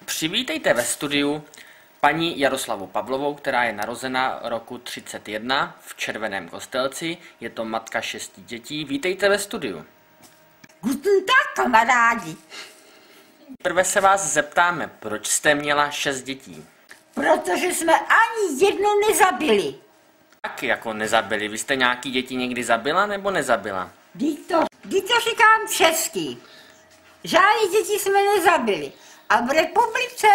Přivítejte ve studiu paní Jaroslavu Pavlovou, která je narozena roku 31 v Červeném Kostelci. Je to matka 6 dětí. Vítejte ve studiu. Guten Tag, kamarádi. Prvé se vás zeptáme, proč jste měla 6 dětí? Protože jsme ani jednu nezabili. Tak jako nezabili. Vy jste nějaký děti někdy zabila nebo nezabila? Vždyť to říkám česky. Žádné děti jsme nezabili. A v republice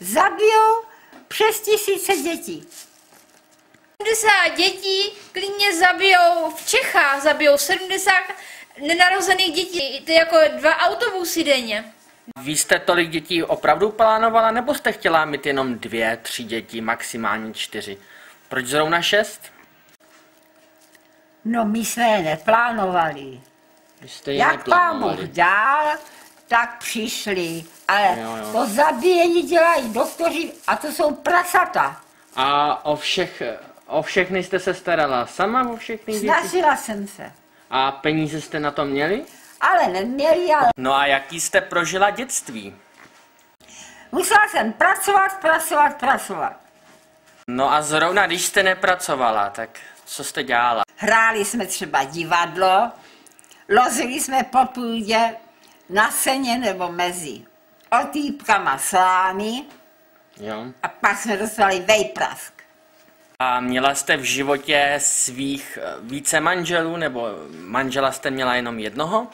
zabijou přes 1000 dětí. 70 dětí klidně zabijou, v Čechách zabijou 70 nenarozených dětí. To je jako 2 autobusy denně. Vy jste tolik dětí opravdu plánovala, nebo jste chtěla mít jenom 2, 3 děti, maximálně 4? Proč zrovna 6? No my jsme je neplánovali. Vy jste je Jak Pán Bůh neplánovali. dál, tak přišli. Ale Jo. to zabíjení dělají doktoři a to jsou prasata. A o všechny jste se starala sama, o všechny děti? Snažila jsem se. A peníze jste na to měli? Ale neměli, ale No a jaký jste prožila dětství? musela jsem pracovat. No a zrovna když jste nepracovala, tak co jste dělala? Hráli jsme třeba divadlo, lozili jsme po půdě na seně nebo mezi otýpkama slámy Jo. a pak jsme dostali vejprask. A měla jste v životě svých více manželů, nebo manžela jste měla jenom jednoho?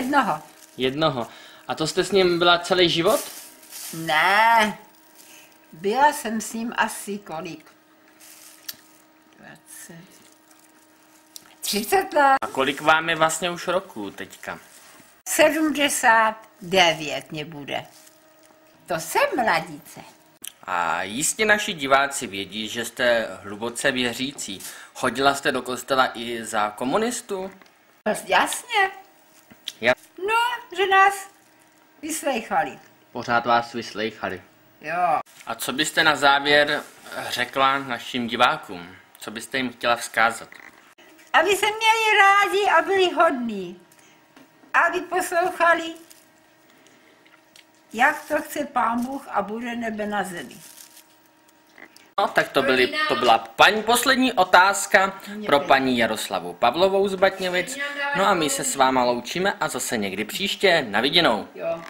Jednoho. Jednoho. A to jste s ním byla celý život? Ne, byla jsem s ním asi kolik? 20. 30 let. A kolik vám je vlastně už roků teďka? 79 mě bude. To jsem mladíce. A jistě naši diváci vědí, že jste hluboce věřící. Chodila jste do kostela i za komunistů? Jasně. Já No, že nás vyslechali. pořád vás vyslýchali. Jo. A co byste na závěr řekla našim divákům? Co byste jim chtěla vzkázat? Aby se měli rádi a byli hodní. Aby poslouchali, jak to chce Pán Bůh a bude nebe na zemi. No, tak to byla poslední otázka pro paní Jaroslavu Pavlovou z Batňovic. No a my se s váma loučíme a zase někdy příště. Na viděnou. Jo.